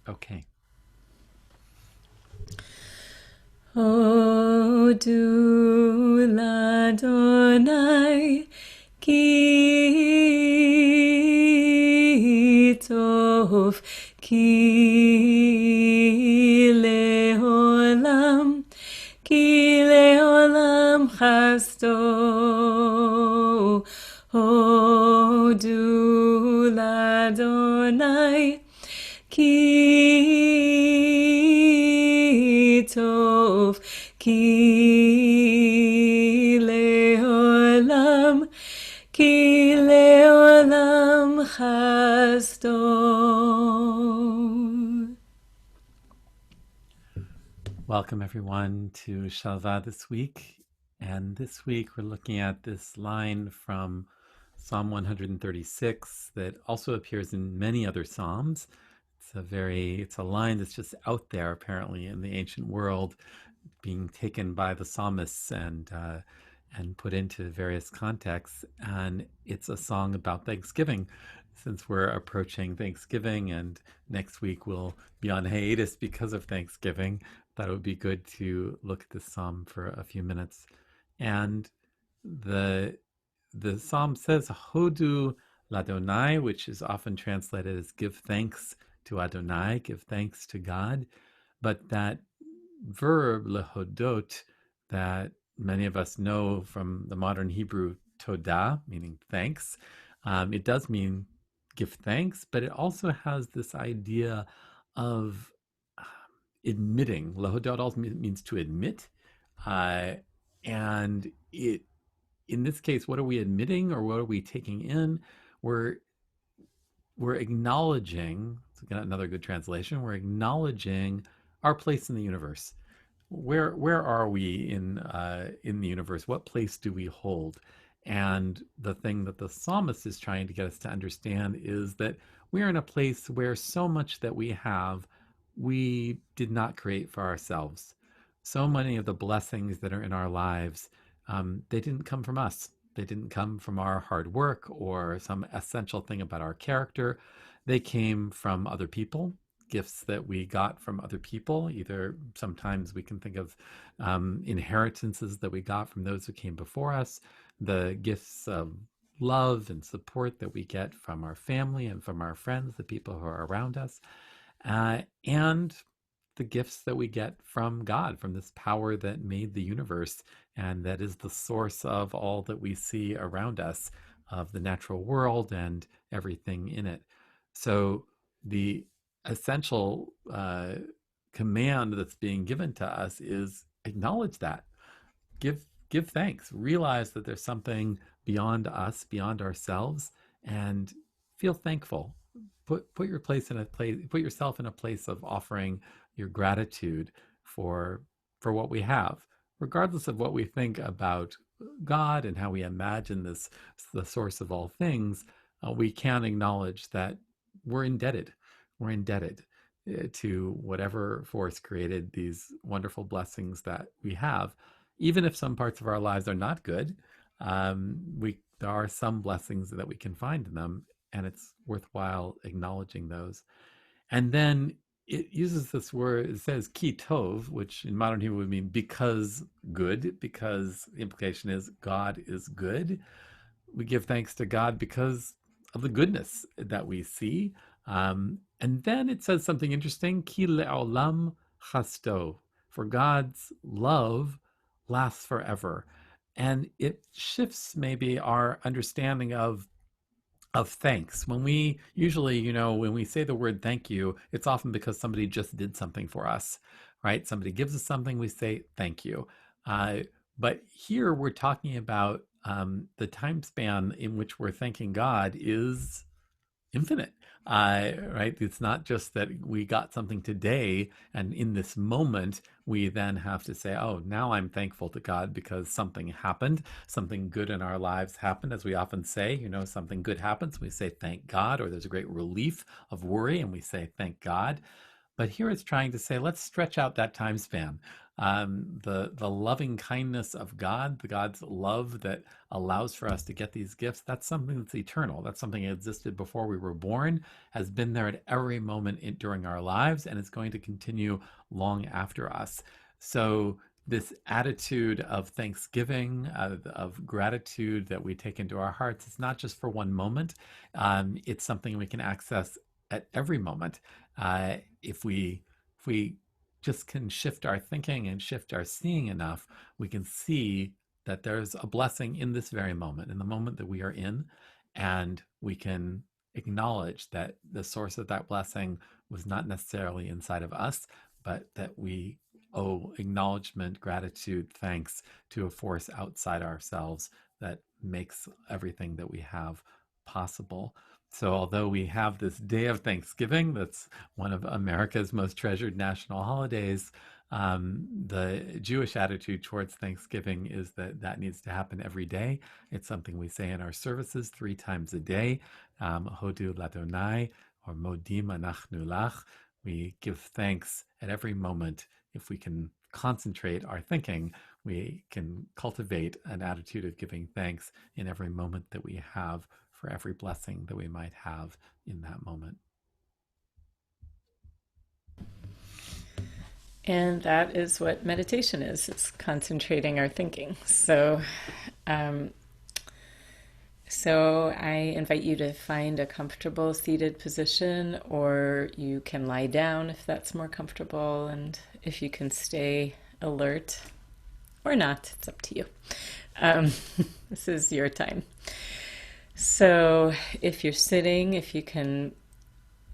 Okay. Hodu l'Adonai Ki Tov Ki le'olam chasto Hodu l'Adonai Ki Tov Ki le'olam chasto. Welcome everyone to Shalvah this week. And this week we're looking at this line from Psalm 136 that also appears in many other Psalms. It's a line that's just out there apparently in the ancient world, being taken by the psalmists and put into various contexts. And it's a song about Thanksgiving. Since we're approaching Thanksgiving and next week we'll be on hiatus because of Thanksgiving, thought it would be good to look at this psalm for a few minutes. And the psalm says Hodu l'Adonai, which is often translated as give thanks to Adonai, give thanks to God. But that verb lehodot that many of us know from the modern Hebrew todah, meaning thanks, it does mean give thanks, but it also has this idea of admitting. Lehodot also means to admit, and it in this case, what are we admitting or what are we taking in? We're acknowledging. It's another good translation. We're acknowledging our place in the universe. Where are we in the universe? What place do we hold? And the thing that the psalmist is trying to get us to understand is that we are in a place where so much that we have, we did not create for ourselves. So many of the blessings that are in our lives, they didn't come from us. They didn't come from our hard work or some essential thing about our character. They came from other people, gifts that we got from other people. Either sometimes we can think of inheritances that we got from those who came before us, the gifts of love and support that we get from our family and from our friends, the people who are around us, and the gifts that we get from God, from this power that made the universe and that is the source of all that we see around us, of the natural world and everything in it. So the essential command that's being given to us is acknowledge that, give thanks, realize that there's something beyond us, beyond ourselves, and feel thankful. Put yourself in a place of offering your gratitude for what we have, regardless of what we think about God and how we imagine this the source of all things. We can acknowledge that we're indebted. We're indebted to whatever force created these wonderful blessings that we have. Even if some parts of our lives are not good, there are some blessings that we can find in them, and it's worthwhile acknowledging those. And then it uses this word, it says Ki Tov, which in modern Hebrew would mean because good, because the implication is God is good. We give thanks to God because of the goodness that we see. And then it says something interesting, Ki le'olam chasto, for God's love lasts forever. And it shifts maybe our understanding of thanks. When we usually, when we say the word thank you, it's often because somebody just did something for us, right? Somebody gives us something, we say thank you. But here we're talking about the time span in which we're thanking God is infinite, right? It's not just that we got something today and in this moment we then have to say, oh, now I'm thankful to God because something happened, something good in our lives happened. As we often say, something good happens, we say thank God, or there's a great relief of worry and we say thank God. But here it's trying to say, let's stretch out that time span. The loving kindness of God, the God's love that allows for us to get these gifts, that's something that's eternal. That's something that existed before we were born, has been there at every moment during our lives, and it's going to continue long after us. So this attitude of thanksgiving, of gratitude that we take into our hearts, it's not just for one moment. It's something we can access at every moment. If we just can shift our thinking and shift our seeing enough, we can see that there's a blessing in this very moment, in the moment that we are in, and we can acknowledge that the source of that blessing was not necessarily inside of us, but that we owe acknowledgement, gratitude, thanks to a force outside ourselves that makes everything that we have possible. So, although we have this day of Thanksgiving, that's one of America's most treasured national holidays, the Jewish attitude towards Thanksgiving is that that needs to happen every day. It's something we say in our services 3 times a day. Hodu ladonai, or modim anachnu lach. We give thanks at every moment. If we can concentrate our thinking, we can cultivate an attitude of giving thanks in every moment that we have, for every blessing that we might have in that moment. And that is what meditation is. It's concentrating our thinking. So I invite you to find a comfortable seated position, or you can lie down if that's more comfortable, and if you can stay alert or not, it's up to you. This is your time. So if you're sitting, if you can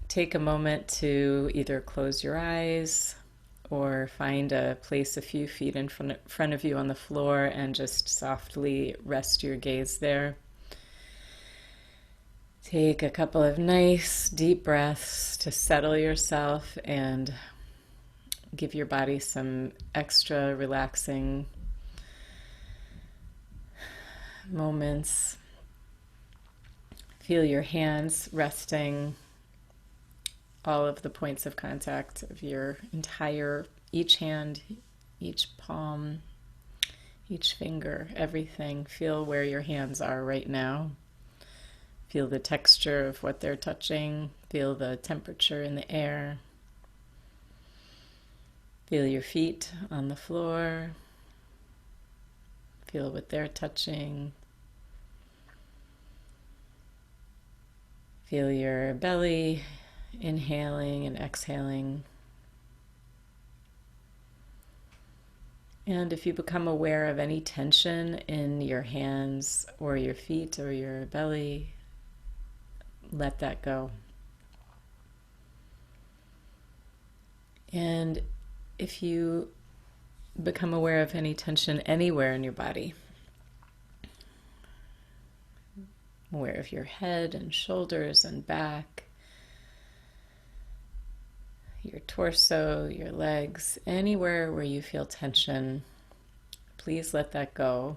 take a moment to either close your eyes or find a place a few feet in front of you on the floor and just softly rest your gaze there. Take a couple of nice deep breaths to settle yourself and give your body some extra relaxing moments. Feel your hands resting, all of the points of contact of your each hand, each palm, each finger, everything. Feel where your hands are right now. Feel the texture of what they're touching. Feel the temperature in the air. Feel your feet on the floor. Feel what they're touching. Feel your belly inhaling and exhaling. And if you become aware of any tension in your hands or your feet or your belly, let that go. And if you become aware of any tension anywhere in your body, aware of your head and shoulders and back, your torso, your legs, anywhere where you feel tension, please let that go.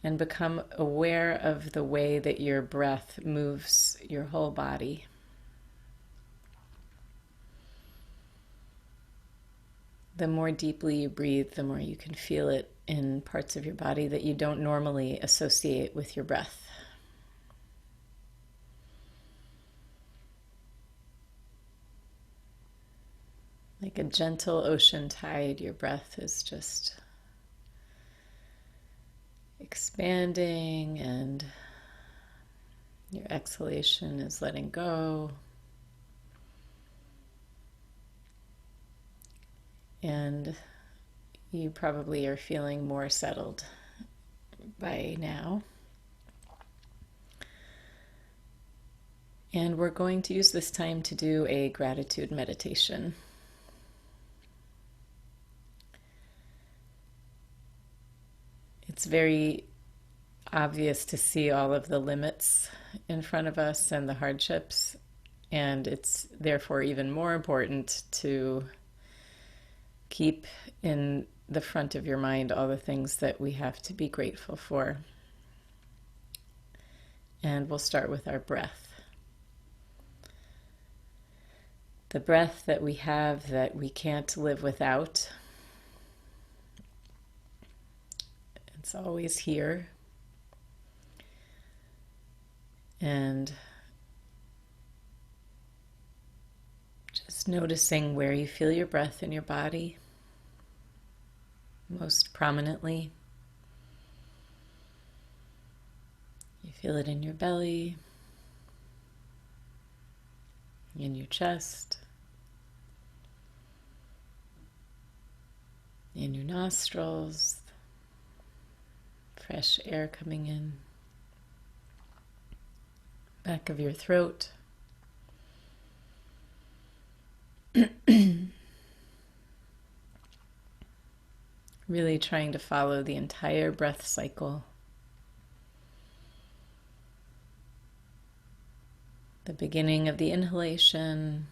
And become aware of the way that your breath moves your whole body. The more deeply you breathe, the more you can feel it in parts of your body that you don't normally associate with your breath. Like a gentle ocean tide, your breath is just expanding, and your exhalation is letting go. And you probably are feeling more settled by now. And we're going to use this time to do a gratitude meditation. It's very obvious to see all of the limits in front of us and the hardships, and it's therefore even more important to keep in the front of your mind all the things that we have to be grateful for. And we'll start with our breath. the breath that we have that we can't live without. It's always here. And just noticing where you feel your breath in your body most prominently. You feel it in your belly, in your chest, in your nostrils, fresh air coming in, back of your throat. Really trying to follow the entire breath cycle. The beginning of the inhalation,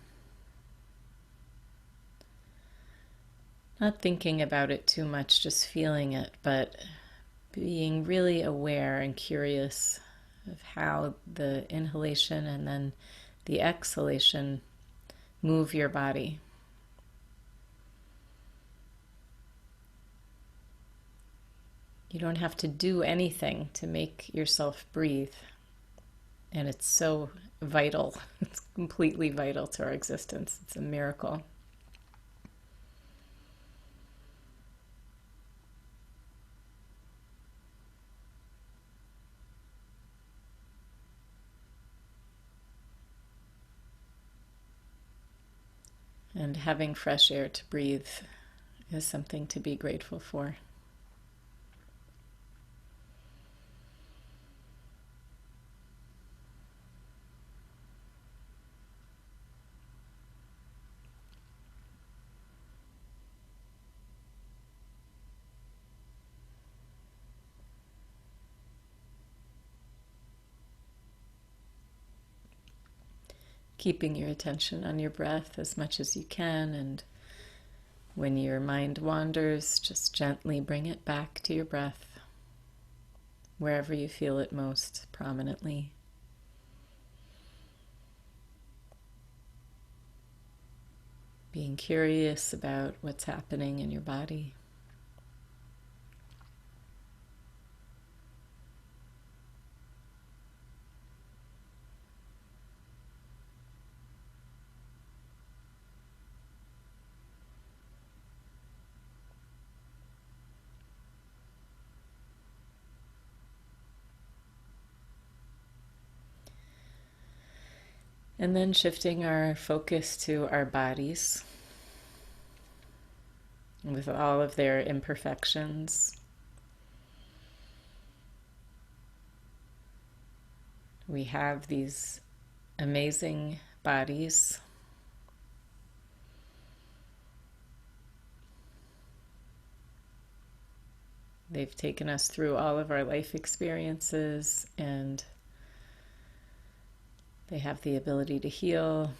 not thinking about it too much, just feeling it, but being really aware and curious of how the inhalation and then the exhalation move your body. You don't have to do anything to make yourself breathe. And it's so vital. It's completely vital to our existence. It's a miracle. And having fresh air to breathe is something to be grateful for. Keeping your attention on your breath as much as you can, and when your mind wanders, just gently bring it back to your breath, wherever you feel it most prominently. Being curious about what's happening in your body. And then shifting our focus to our bodies with all of their imperfections. We have these amazing bodies. They've taken us through all of our life experiences, and they have the ability to heal.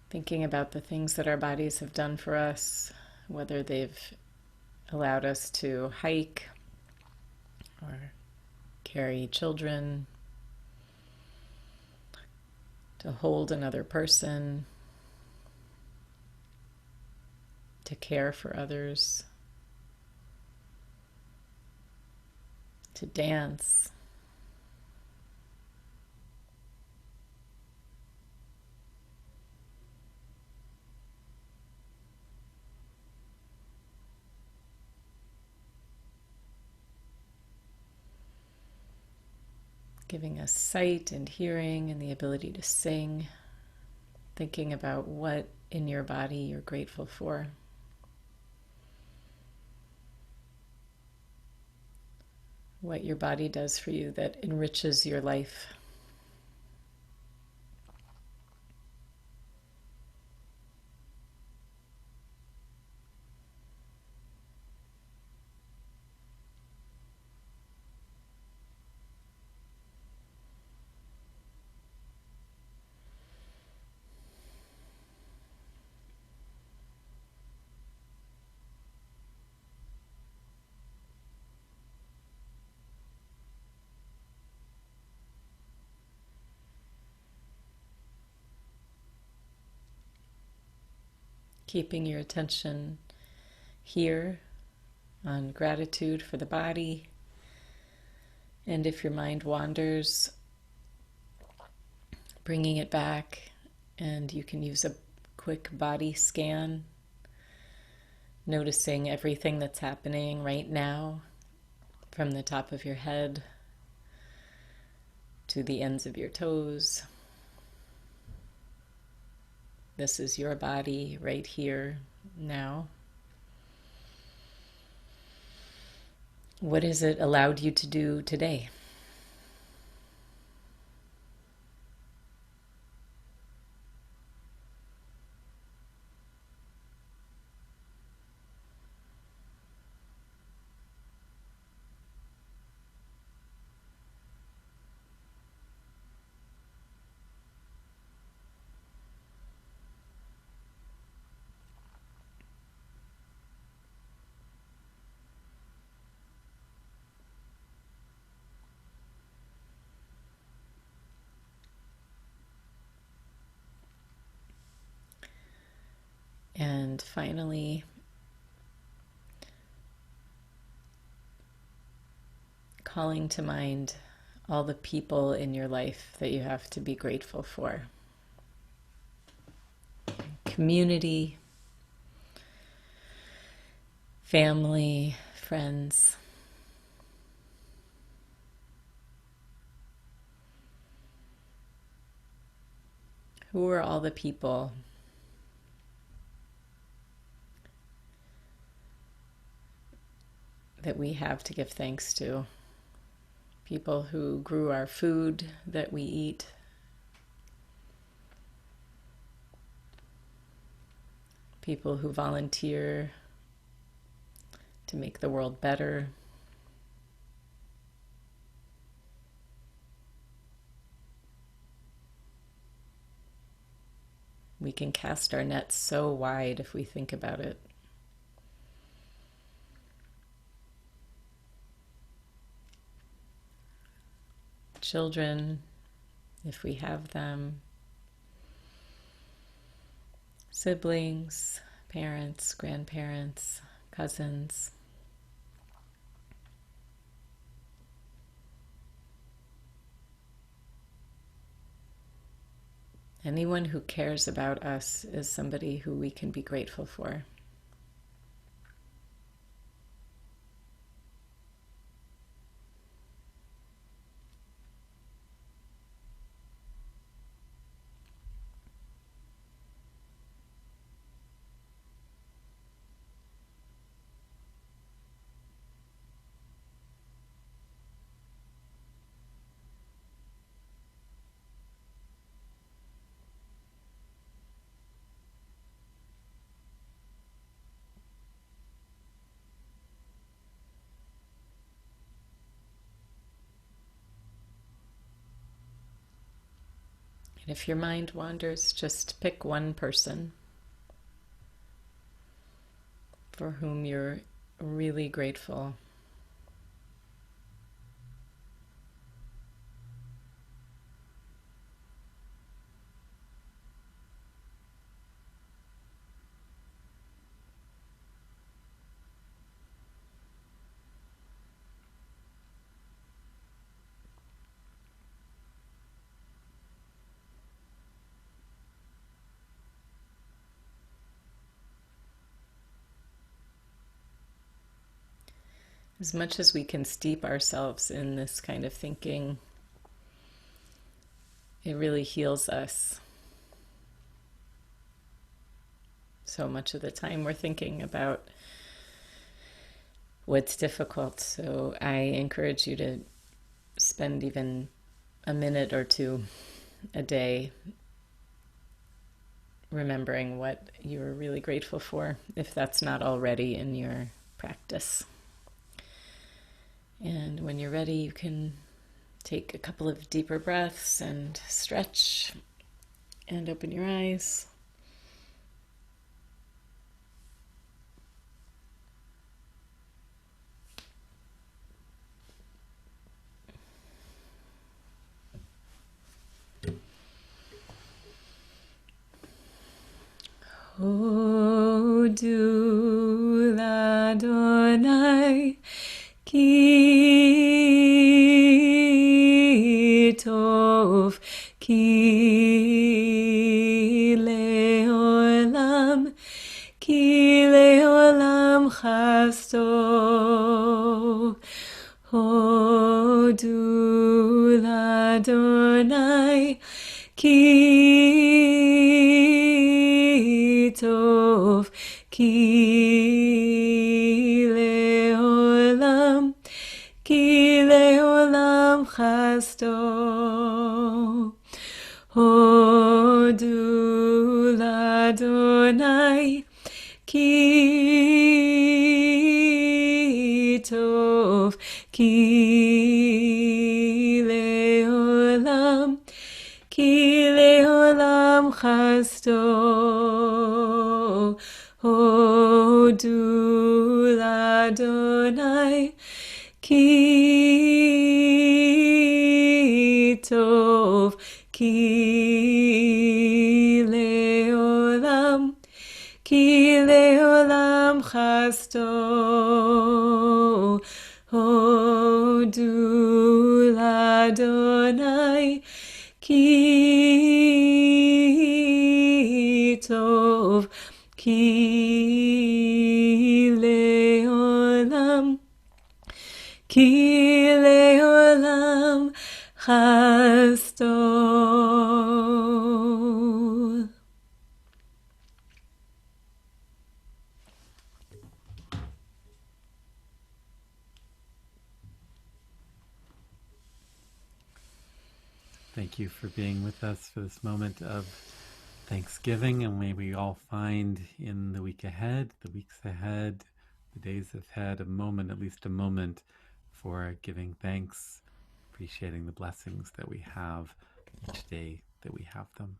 Thinking about the things that our bodies have done for us, whether they've allowed us to hike or carry children, to hold another person, to care for others, to dance. Giving us sight and hearing and the ability to sing, thinking about what in your body you're grateful for. What your body does for you that enriches your life. keeping your attention here on gratitude for the body. And if your mind wanders, bringing it back, and you can use a quick body scan, noticing everything that's happening right now from the top of your head to the ends of your toes. This is your body right here now. What has it allowed you to do today? And finally, calling to mind all the people in your life that you have to be grateful for. Community, family, friends. Who are all the people that we have to give thanks to? People who grew our food that we eat. People who volunteer to make the world better. We can cast our net so wide if we think about it. Children, if we have them. Siblings, parents, grandparents, cousins. Anyone who cares about us is somebody who we can be grateful for. And if your mind wanders, just pick one person for whom you're really grateful. As much as we can steep ourselves in this kind of thinking, it really heals us. So much of the time we're thinking about what's difficult. So I encourage you to spend even a minute or two a day remembering what you're really grateful for, if that's not already in your practice. And when you're ready, you can take a couple of deeper breaths and stretch and open your eyes. Oh. Hodu l'Adonai Ki Tov Ki Le'olam Ki Le'olam Chasto Hodu l'Adonai Ki Tov Ki Le'olam Ki Le'olam Chasto Hodu l'Adonai Ki Tov Ki Le'olam Ki Le'olam Chasto Hodu l'Adonai Ki Tov Ki Le'olam Ki Le'olam Chasto Hodu l'Adonai Ki Tov Ki Le'olam Ki Le'olam Chasto. Thank you for being with us for this moment of Thanksgiving, and may we all find in the week ahead, the weeks ahead, the days ahead, a moment, at least a moment, for giving thanks, appreciating the blessings that we have each day that we have them.